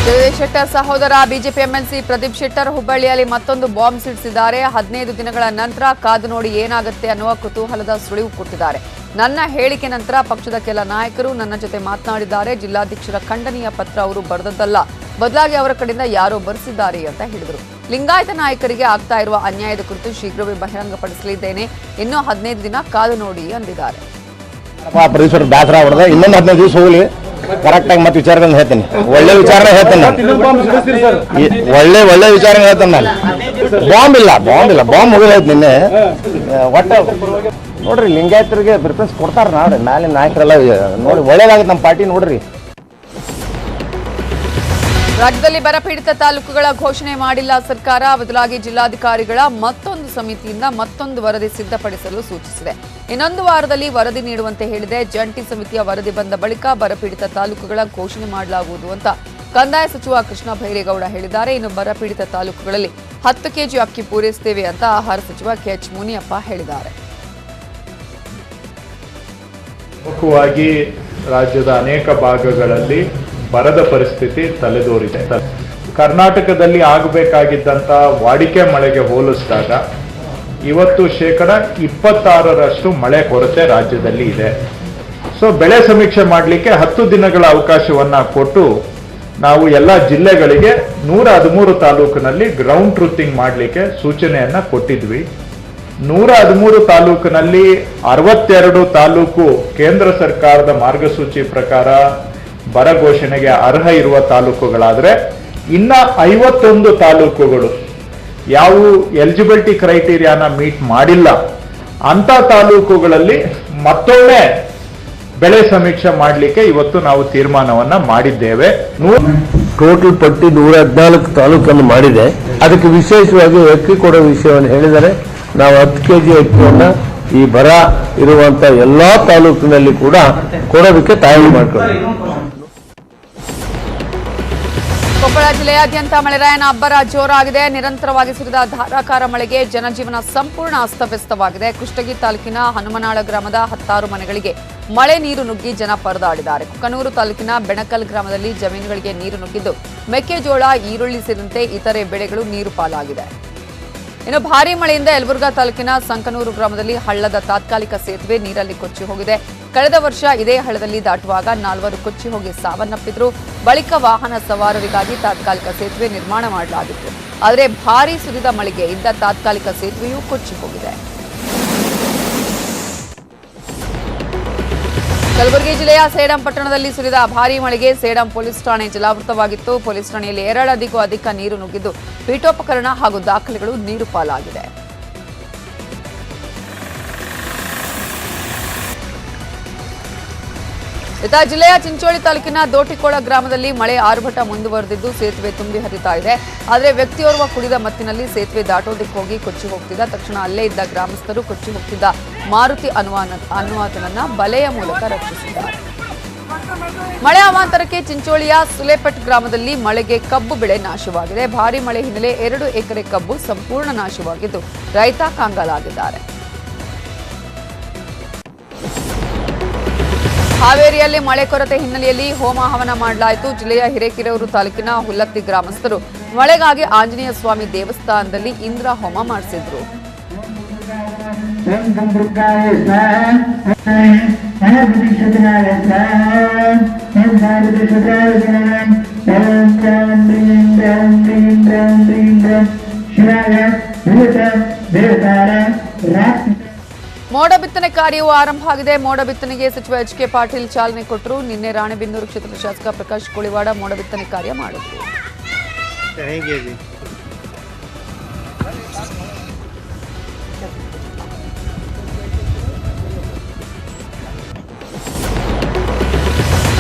ಜಗದೀಶ್ ಶೆಟ್ಟರ್ ಸಹೋದರ BJP MLC Pradeep Shettar ಹುಬ್ಬಳ್ಳಿಯಲ್ಲಿ ಮತ್ತೊಂದು ಬಾಂಬ್ ಸಿಡಿಸಿದ್ದಾರೆ. 15 ದಿನಗಳ ನಂತರ ಕಾದು ನೋಡಿ ಏನಾಗುತ್ತೆ ಅನ್ನುವ ಕುತೂಹಲದ ಸುಳಿವು ಕೊಟ್ಟಿದ್ದಾರೆ. ನನ್ನ ಹೇಳಿಕೆ ನಂತರ ಪಕ್ಷದ ಕೆಲ ನಾಯಕರು ನನ್ನ ಜೊತೆ ಮಾತನಾಡಿದ್ದಾರೆ. ಜಿಲ್ಲಾಧ್ಯಕ್ಷರ ಖಂಡನೀಯ ಪತ್ರ ಅವರು ಬರೆದದ್ದಲ್ಲ, ಬದಲಾಗಿ ಅವರ ಕಡೆಯಿಂದ ಯಾರೋ ಬರೆಸಿದ್ದಾರೆ ಅಂತ ಹೇಳಿದರು. ಲಿಂಗಾಯತ ನಾಯಕರಿಗೆ ಆಗ್ತಾ ಇರುವ ಅನ್ಯಾಯದ ಕುರಿತು ಶೀಘ್ರವೇ ಬಹಿರಂಗಪಡಿಸಲಿದ್ದೇನೆ. ಇನ್ನೂ 15 ದಿನ ಕಾದು ನೋಡಿ ಅಂದಿದ್ದಾರೆ. ಬೇಸರ ಹೊಡೆದ ಇನ್ನೊಂದು 15 ದಿವಸ ಹೋಗಲಿ, ಕರೆಕ್ಟ್ ಆಗಿ ಮತ್ತೆ ವಿಚಾರಗಳನ್ನ ಹೇಳ್ತೇನೆ. ಒಳ್ಳೆ ವಿಚಾರನೇ ಹೇಳ್ತೇನೆ ನಾನು, ಒಳ್ಳೆ ವಿಚಾರನೇ ಹೇಳ್ತೇನೆ ನಾನು. ಬಾಂಬ್ ಇಲ್ಲ, ಬಾಂಬ್ ಮುಗಿದೈತೆ ನಿನ್ನೆ. ಒಟ್ಟ ನೋಡ್ರಿ, ಲಿಂಗಾಯತರಿಗೆ ಪ್ರಿಫರೆನ್ಸ್ ಕೊಡ್ತಾರ ನಾಳೆ ಮ್ಯಾಲಿನ ನಾಯಕರೆಲ್ಲ ನೋಡಿ ಒಳ್ಳೇದಾಗುತ್ತೆ ನಮ್ಮ ಪಾರ್ಟಿ. ನೋಡ್ರಿ, ರಾಜ್ಯದಲ್ಲಿ ಬರಪೀಡಿತ ತಾಲೂಕುಗಳ ಘೋಷಣೆ ಮಾಡಿಲ್ಲ ಸರ್ಕಾರ, ಬದಲಾಗಿ ಜಿಲ್ಲಾಧಿಕಾರಿಗಳ ಮತ್ತೊಂದು ಸಮಿತಿಯಿಂದ ಮತ್ತೊಂದು ವರದಿ ಸಿದ್ಧಪಡಿಸಲು ಸೂಚಿಸಿದೆ. ಇನ್ನೊಂದು ವಾರದಲ್ಲಿ ವರದಿ ನೀಡುವಂತೆ ಹೇಳಿದೆ. ಜಂಟಿ ಸಮಿತಿಯ ವರದಿ ಬಂದ ಬಳಿಕ ಬರಪೀಡಿತ ತಾಲೂಕುಗಳ ಘೋಷಣೆ ಮಾಡಲಾಗುವುದು ಅಂತ ಕಂದಾಯ ಸಚಿವ ಕೃಷ್ಣ ಬೈರೇಗೌಡ ಹೇಳಿದ್ದಾರೆ. ಇನ್ನು ಬರಪೀಡಿತ ತಾಲೂಕುಗಳಲ್ಲಿ 10 ಕೆಜಿ ಅಕ್ಕಿ ಪೂರೈಸುತ್ತೇವೆ ಅಂತ ಆಹಾರ ಸಚಿವ ಕೆಎಚ್ ಮುನಿಯಪ್ಪ ಹೇಳಿದ್ದಾರೆ. ಪ್ರಮುಖವಾಗಿ ರಾಜ್ಯದ ಅನೇಕ ಭಾಗಗಳಲ್ಲಿ ಬರದ ಪರಿಸ್ಥಿತಿ ತಲೆದೋರಿದೆ. ಕರ್ನಾಟಕದಲ್ಲಿ ಆಗಬೇಕಾಗಿದ್ದಂಥ ವಾಡಿಕೆ ಮಳೆಗೆ ಹೋಲಿಸಿದಾಗ ಇವತ್ತು 26% ಮಳೆ ಕೊರತೆ ರಾಜ್ಯದಲ್ಲಿ ಇದೆ. ಸೊ ಬೆಳೆ ಸಮೀಕ್ಷೆ ಮಾಡಲಿಕ್ಕೆ 10 ದಿನಗಳ ಅವಕಾಶವನ್ನ ಕೊಟ್ಟು ನಾವು ಎಲ್ಲ ಜಿಲ್ಲೆಗಳಿಗೆ 113 ತಾಲೂಕಿನಲ್ಲಿ ಗ್ರೌಂಡ್ ಟ್ರೂತಿಂಗ್ ಮಾಡಲಿಕ್ಕೆ ಸೂಚನೆಯನ್ನ ಕೊಟ್ಟಿದ್ವಿ. 113 ತಾಲೂಕಿನಲ್ಲಿ 62 ತಾಲೂಕು ಕೇಂದ್ರ ಸರ್ಕಾರದ ಮಾರ್ಗಸೂಚಿ ಪ್ರಕಾರ ಬರ ಘೋಷಣೆಗೆ ಅರ್ಹ ಇರುವ ತಾಲೂಕುಗಳಾದ್ರೆ, ಇನ್ನ 51 ತಾಲೂಕುಗಳು ಯಾವ ಎಲಿಜಿಬಿಲಿಟಿ ಕ್ರೈಟೀರಿಯಾನ ಮೀಟ್ ಮಾಡಿಲ್ಲ ಅಂತ ತಾಲೂಕುಗಳಲ್ಲಿ ಮತ್ತೊಮ್ಮೆ ಬೆಳೆ ಸಮೀಕ್ಷೆ ಮಾಡಲಿಕ್ಕೆ ಇವತ್ತು ನಾವು ತೀರ್ಮಾನವನ್ನ ಮಾಡಿದ್ದೇವೆ. ಟೋಟಲ್ ಪಟ್ಟಿ 114 ತಾಲೂಕನ್ನು ಮಾಡಿದೆ. ಅದಕ್ಕೆ ವಿಶೇಷವಾಗಿ ಅಕ್ಕಿ ಕೊಡೋ ವಿಷಯವನ್ನು ಹೇಳಿದರೆ, ನಾವು 10 ಕೆಜಿ ಅಕ್ಕಿಯನ್ನು ಈ ಬರ ಇರುವಂತ ಎಲ್ಲಾ ತಾಲೂಕಿನಲ್ಲಿ ಕೂಡ ಕೊಡೋದಕ್ಕೆ ತಯಾರಿ ಮಾಡ್ಕೊಳ್ಳಿ. ಕೊಪ್ಪಳ ಜಿಲ್ಲೆಯಾದ್ಯಂತ ಮಳೆರಾಯನ ಅಬ್ಬರ ಜೋರಾಗಿದೆ. ನಿರಂತರವಾಗಿ ಸುರಿದ ಧಾರಾಕಾರ ಮಳೆಗೆ ಜನಜೀವನ ಸಂಪೂರ್ಣ ಅಸ್ತವ್ಯಸ್ತವಾಗಿದೆ. ಕುಷ್ಟಗಿ ತಾಲೂಕಿನ ಹನುಮನಾಳ ಗ್ರಾಮದ 10 ಮನೆಗಳಿಗೆ ಮಳೆ ನೀರು ನುಗ್ಗಿ ಜನ ಪರದಾಡಿದ್ದಾರೆ. ಕುಕನೂರು ತಾಲೂಕಿನ ಬೆಣಕಲ್ ಗ್ರಾಮದಲ್ಲಿ ಜಮೀನುಗಳಿಗೆ ನೀರು ನುಗ್ಗಿದ್ದು ಮೆಕ್ಕೆಜೋಳ, ಈರುಳ್ಳಿ ಸೇರಿದಂತೆ ಇತರೆ ಬೆಳೆಗಳು ನೀರು ಪಾಲಾಗಿದೆ. ಇನ್ನು ಭಾರೀ ಮಳೆಯಿಂದ ಯಲಬುರ್ಗಾ ತಾಲೂಕಿನ ಸಂಕನೂರು ಗ್ರಾಮದಲ್ಲಿ ಹಳ್ಳದ ತಾತ್ಕಾಲಿಕ ಸೇತುವೆ ನೀರಲ್ಲಿ ಕೊಚ್ಚಿ ಹೋಗಿದೆ. ಕಳೆದ ವರ್ಷ ಇದೇ ಹಳ್ಳದಲ್ಲಿ ದಾಟುವಾಗ 4 ಕೊಚ್ಚಿ ಹೋಗಿ ಸಾವನ್ನಪ್ಪಿದ್ರು. ಬಳಿಕ ವಾಹನ ಸವಾರರಿಗಾಗಿ ತಾತ್ಕಾಲಿಕ ಸೇತುವೆ ನಿರ್ಮಾಣ ಮಾಡಲಾಗಿತ್ತು. ಆದರೆ ಭಾರೀ ಸುರಿದ ಮಳೆಗೆ ಇದ್ದ ತಾತ್ಕಾಲಿಕ ಸೇತುವೆಯೂ ಕೊಚ್ಚಿ ಹೋಗಿದೆ. ಕಲಬುರಗಿ ಜಿಲ್ಲೆಯ ಸೇಡಂ ಪಟ್ಟಣದಲ್ಲಿ ಸುರಿದ ಭಾರೀ ಮಳೆಗೆ ಸೇಡಂ ಪೊಲೀಸ್ ಠಾಣೆ ಜಲಾವೃತವಾಗಿತ್ತು. ಪೊಲೀಸ್ ಠಾಣೆಯಲ್ಲಿ 2 ಅಡಿಗೂ ಅಧಿಕ ನೀರು ನುಗ್ಗಿದ್ದು ಪೀಠೋಪಕರಣ ಹಾಗೂ ದಾಖಲೆಗಳು ನೀರು ಪಾಲಾಗಿದೆ. ಇತ್ತ ಜಿಲ್ಲೆಯ ಚಿಂಚೋಳಿ ತಾಲೂಕಿನ ದೋಟಿಕೋಳ ಗ್ರಾಮದಲ್ಲಿ ಮಳೆ ಆರ್ಭಟ ಮುಂದುವರೆದಿದ್ದು ಸೇತುವೆ ತುಂಬಿ ಹರಿತಾ ಇದೆ. ಆದರೆ ವ್ಯಕ್ತಿಯೋರ್ವ ಕುಡಿದ ಮತ್ತಿನಲ್ಲಿ ಸೇತುವೆ ದಾಟೋದಕ್ಕೆ ಹೋಗಿ ಕೊಚ್ಚಿ ಹೋಗ್ತಿದ್ದ. ತಕ್ಷಣ ಅಲ್ಲೇ ಇದ್ದ ಗ್ರಾಮಸ್ಥರು ಕೊಚ್ಚಿ ಹೋಗ್ತಿದ್ದ ಮಾರುತಿ ಅನುವಾತನನ್ನ ಬಲೆಯ ಮೂಲಕ ರಕ್ಷಿಸಿದ್ದಾರೆ. ಮಳೆ ಅವಾಂತರಕ್ಕೆ ಚಿಂಚೋಳಿಯ ಸುಲೇಪಟ್ ಗ್ರಾಮದಲ್ಲಿ ಮಳೆಗೆ ಕಬ್ಬು ಬೆಳೆ ನಾಶವಾಗಿದೆ. ಭಾರೀ ಮಳೆ ಹಿನ್ನೆಲೆ 2 ಎಕರೆ ಕಬ್ಬು ಸಂಪೂರ್ಣ ನಾಶವಾಗಿದ್ದು ರೈತ ಕಂಗಾಲಾಗಿದ್ದಾರೆ. ಹಾವೇರಿಯಲ್ಲಿ ಮಳೆ ಕೊರತೆ ಹಿನ್ನೆಲೆಯಲ್ಲಿ ಹೋಮ ಹವನ ಮಾಡಲಾಯಿತು. ಜಿಲ್ಲೆಯ ಹಿರೇಕೆರೂರು ತಾಲೂಕಿನ ಹುಲ್ಲತ್ತಿ ಗ್ರಾಮಸ್ಥರು ಮಳೆಗಾಗಿ ಆಂಜನೇಯ ಸ್ವಾಮಿ ದೇವಸ್ಥಾನದಲ್ಲಿ ಇಂದ್ರ ಹೋಮ ಮಾಡಿಸಿದ್ರು. ಮೋಡ ಬಿತ್ತನೆ ಕಾರ್ಯವೂ ಆರಂಭ ಆಗಿದೆ. ಮೋಡ ಬಿತ್ತನೆಗೆ ಸಚಿವ ಎಚ್.ಕೆ. ಪಾಟೀಲ್ ಚಾಲನೆ ಕೊಟ್ಟರು. ನಿನ್ನೆ ರಾಣೆಬೆನ್ನೂರು ಕ್ಷೇತ್ರದ ಶಾಸಕ ಪ್ರಕಾಶ್ ಕೋಳಿವಾಡ ಮೋಡ ಬಿತ್ತನೆ ಕಾರ್ಯ ಮಾಡಿದ್ರು.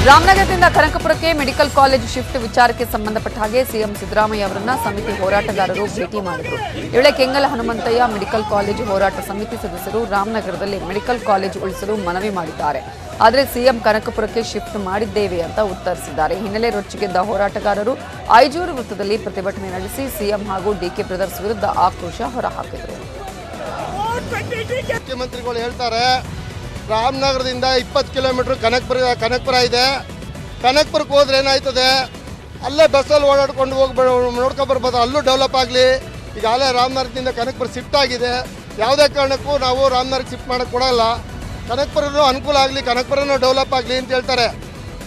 ರಾಮನಗರದಿಂದ ಕನಕಪುರಕ್ಕೆ ಮೆಡಿಕಲ್ ಕಾಲೇಜ್ ಶಿಫ್ಟ್ ವಿಚಾರಕ್ಕೆ ಸಂಬಂಧಪಟ್ಟ ಹಾಗೆ ಸಿಎಂ ಸಿದ್ದರಾಮಯ್ಯ ಅವರನ್ನ ಸಮಿತಿ ಹೋರಾಟಗಾರರು ಭೇಟಿ ಮಾಡಿದರು. ಈ ವೇಳೆ ಕೆಂಗಲ್ ಹನುಮಂತಯ್ಯ ಮೆಡಿಕಲ್ ಕಾಲೇಜು ಹೋರಾಟ ಸಮಿತಿ ಸದಸ್ಯರು ರಾಮನಗರದಲ್ಲಿ ಮೆಡಿಕಲ್ ಕಾಲೇಜ್ ಉಳಿಸಲು ಮನವಿ ಮಾಡಿದ್ದಾರೆ. ಆದರೆ ಸಿಎಂ ಕನಕಪುರಕ್ಕೆ ಶಿಫ್ಟ್ ಮಾಡಿದ್ದೇವೆ ಅಂತ ಉತ್ತರಿಸಿದ್ದಾರೆ. ಹಿನ್ನೆಲೆ ರೊಚ್ಚಿಗೆದ್ದ ಹೋರಾಟಗಾರರು ಐಜೂರು ವೃತ್ತದಲ್ಲಿ ಪ್ರತಿಭಟನೆ ನಡೆಸಿ ಸಿಎಂ ಹಾಗೂ ಡಿಕೆ ಬ್ರದರ್ಸ್ ವಿರುದ್ಧ ಆಕ್ರೋಶ ಹೊರಹಾಕಿದರು. ಮುಖ್ಯಮಂತ್ರಿಗಳು ಹೇಳ್ತಾರೆ ರಾಮನಗರದಿಂದ 20 ಕಿಲೋಮೀಟರ್ ಕನಕಪುರ ಇದೆ. ಕನಕಪುರಕ್ಕೆ ಹೋದ್ರೆ ಏನಾಯ್ತದೆ, ಅಲ್ಲೇ ಬಸ್ಸಲ್ಲಿ ಓಡಾಡ್ಕೊಂಡು ನೋಡ್ಕೊಬರ್ಬೋದು, ಅಲ್ಲೂ ಡೆವಲಪ್ ಆಗಲಿ. ಈಗಾಗಲೇ ರಾಮನಗರದಿಂದ ಕನಕಪುರ ಶಿಫ್ಟ್ ಆಗಿದೆ. ಯಾವುದೇ ಕಾರಣಕ್ಕೂ ನಾವು ರಾಮನಗರಕ್ಕೆ ಶಿಫ್ಟ್ ಮಾಡೋಕ್ಕೆ ಕೊಡಲ್ಲ. ಕನಕಪುರನೂ ಅನುಕೂಲ ಆಗಲಿ, ಕನಕಪುರನೂ ಡೆವಲಪ್ ಆಗಲಿ ಅಂತ ಹೇಳ್ತಾರೆ.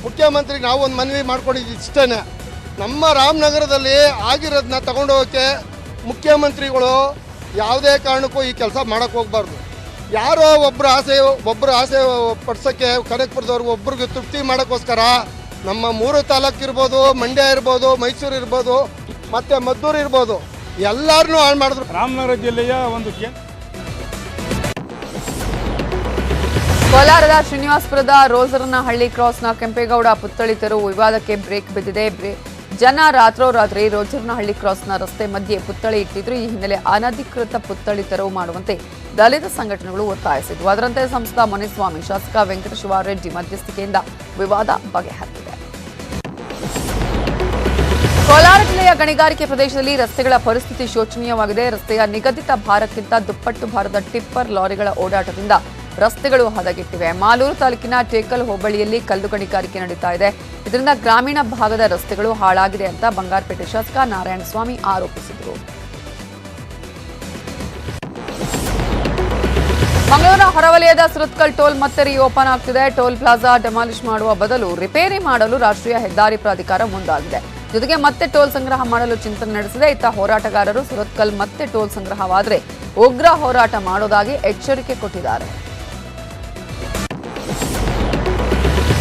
ಮುಖ್ಯಮಂತ್ರಿಗೆ ನಾವು ಒಂದು ಮನವಿ ಮಾಡ್ಕೊಂಡಿದ್ದು ಇಷ್ಟೇ, ನಮ್ಮ ರಾಮನಗರದಲ್ಲಿ ಆಗಿರೋದನ್ನ ತಗೊಂಡೋಗೋಕ್ಕೆ ಮುಖ್ಯಮಂತ್ರಿಗಳು ಯಾವುದೇ ಕಾರಣಕ್ಕೂ ಈ ಕೆಲಸ ಮಾಡೋಕ್ಕೆ ಹೋಗ್ಬಾರ್ದು. ಯಾರೋ ಒಬ್ಬರು ಆಸೆ ಪಡ್ಸೋಕ್ಕೆ ಕನಕಪುರದವ್ರಿಗೆ ಒಬ್ರಿಗೆ ತೃಪ್ತಿ ಮಾಡೋಕ್ಕೋಸ್ಕರ ನಮ್ಮ 3 ತಾಲೂಕು ಇರ್ಬೋದು, ಮಂಡ್ಯ ಇರ್ಬೋದು, ಮೈಸೂರು ಇರ್ಬೋದು, ಮತ್ತು ಮದ್ದೂರು ಇರ್ಬೋದು, ಎಲ್ಲರನ್ನೂ ಹಾಳು ಮಾಡಿದ್ರು. ರಾಮನಗರ ಜಿಲ್ಲೆಯ ಒಂದು ಕೋಲಾರದ ಶ್ರೀನಿವಾಸಪುರದ ರೋಸರನಹಳ್ಳಿ ಕ್ರಾಸ್ನ ಕೆಂಪೇಗೌಡ ಪುತ್ಥಳಿ ತೆರವು ವಿವಾದಕ್ಕೆ ಬ್ರೇಕ್ ಬಿದ್ದಿದೆ. ಜನ ರಾತ್ರೋರಾತ್ರಿ ರೋಜರ್ನಹಳ್ಳಿ ಕ್ರಾಸ್ನ ರಸ್ತೆ ಮಧ್ಯೆ ಪುತ್ಥಳಿ ಇಟ್ಟಿದ್ರು. ಈ ಹಿನ್ನೆಲೆ ಅನಧಿಕೃತ ಪುತ್ಥಳಿ ತೆರವು ಮಾಡುವಂತೆ ದಲಿತ ಸಂಘಟನೆಗಳು ಒತ್ತಾಯಿಸಿದ್ವು. ಅದರಂತೆ ಸಂಸದ ಮುನಿಸ್ವಾಮಿ, ಶಾಸಕ ವೆಂಕಟಶಿವಾರೆಡ್ಡಿ ಮಧ್ಯಸ್ಥಿಕೆಯಿಂದ ವಿವಾದ ಬಗೆಹರಿದಿದೆ. ಕೋಲಾರ ಜಿಲ್ಲೆಯ ಗಣಿಗಾರಿಕೆ ಪ್ರದೇಶದಲ್ಲಿ ರಸ್ತೆಗಳ ಪರಿಸ್ಥಿತಿ ಶೋಚನೀಯವಾಗಿದೆ. ರಸ್ತೆಯ ನಿಗದಿತ ಭಾರಕ್ಕಿಂತ ದುಪ್ಪಟ್ಟು ಭಾರದ ಟಿಪ್ಪರ್ ಲಾರಿಗಳ ಓಡಾಟದಿಂದ ರಸ್ತೆಗಳು ಹದಗೆಟ್ಟಿವೆ. ಮಾಲೂರು ತಾಲೂಕಿನ ಟೇಕಲ್ ಹೋಬಳಿಯಲ್ಲಿ ಕಲ್ಲು ಗಣಿಗಾರಿಕೆ ನಡೀತಾ ಇದೆ. ಇದರಿಂದ ಗ್ರಾಮೀಣ ಭಾಗದ ರಸ್ತೆಗಳು ಹಾಳಾಗಿದೆ ಅಂತ ಬಂಗಾರಪೇಟೆ ಶಾಸಕ ನಾರಾಯಣಸ್ವಾಮಿ ಆರೋಪಿಸಿದರು. ಮಂಗಳೂರಿನ ಹೊರವಲಯದ ಸುರತ್ಕಲ್ ಟೋಲ್ ಮತ್ತೆ ರೀಓಪನ್ ಆಗ್ತಿದೆ. ಟೋಲ್ ಪ್ಲಾಜಾ ಡೆಮಾಲಿಷ್ ಮಾಡುವ ಬದಲು ರಿಪೇರಿ ಮಾಡಲು ರಾಷ್ಟ್ರೀಯ ಹೆದ್ದಾರಿ ಪ್ರಾಧಿಕಾರ ಮುಂದಾಗಿದೆ. ಜೊತೆಗೆ ಮತ್ತೆ ಟೋಲ್ ಸಂಗ್ರಹ ಮಾಡಲು ಚಿಂತನೆ ನಡೆಸಿದೆ. ಇತ್ತ ಹೋರಾಟಗಾರರು ಸುರತ್ಕಲ್ ಮತ್ತೆ ಟೋಲ್ ಸಂಗ್ರಹವಾದರೆ ಉಗ್ರ ಹೋರಾಟ ಮಾಡೋದಾಗಿ ಎಚ್ಚರಿಕೆ ಕೊಟ್ಟಿದ್ದಾರೆ.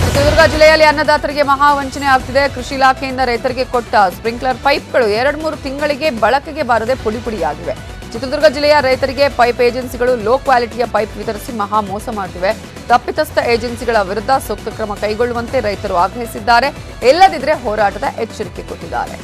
ಚಿತ್ರದುರ್ಗ ಜಿಲ್ಲೆಯಲ್ಲಿ ಅನ್ನದಾತರಿಗೆ ಮಹಾವಂಚನೆ ಆಗ್ತಿದೆ. ಕೃಷಿ ಇಲಾಖೆಯಿಂದ ರೈತರಿಗೆ ಕೊಟ್ಟ ಸ್ಪ್ರಿಂಕ್ಲರ್ ಪೈಪ್ಗಳು 2-3 ತಿಂಗಳಿಗೆ ಬಳಕೆಗೆ ಬಾರದೆ ಪುಡಿಯಾಗಿವೆ. ಚಿತ್ರದುರ್ಗ ಜಿಲ್ಲೆಯ ರೈತರಿಗೆ ಪೈಪ್ ಏಜೆನ್ಸಿಗಳು ಲೋ ಕ್ವಾಲಿಟಿಯ ಪೈಪ್ ವಿತರಿಸಿ ಮಹಾ ಮೋಸ ಮಾಡುತ್ತಿವೆ. ತಪ್ಪಿತಸ್ಥ ಏಜೆನ್ಸಿಗಳ ವಿರುದ್ಧ ಸೂಕ್ತ ಕ್ರಮ ಕೈಗೊಳ್ಳುವಂತೆ ರೈತರು ಆಗ್ರಹಿಸಿದ್ದಾರೆ. ಇಲ್ಲದಿದ್ದರೆ ಹೋರಾಟದ ಎಚ್ಚರಿಕೆ ಕೊಟ್ಟಿದ್ದಾರೆ.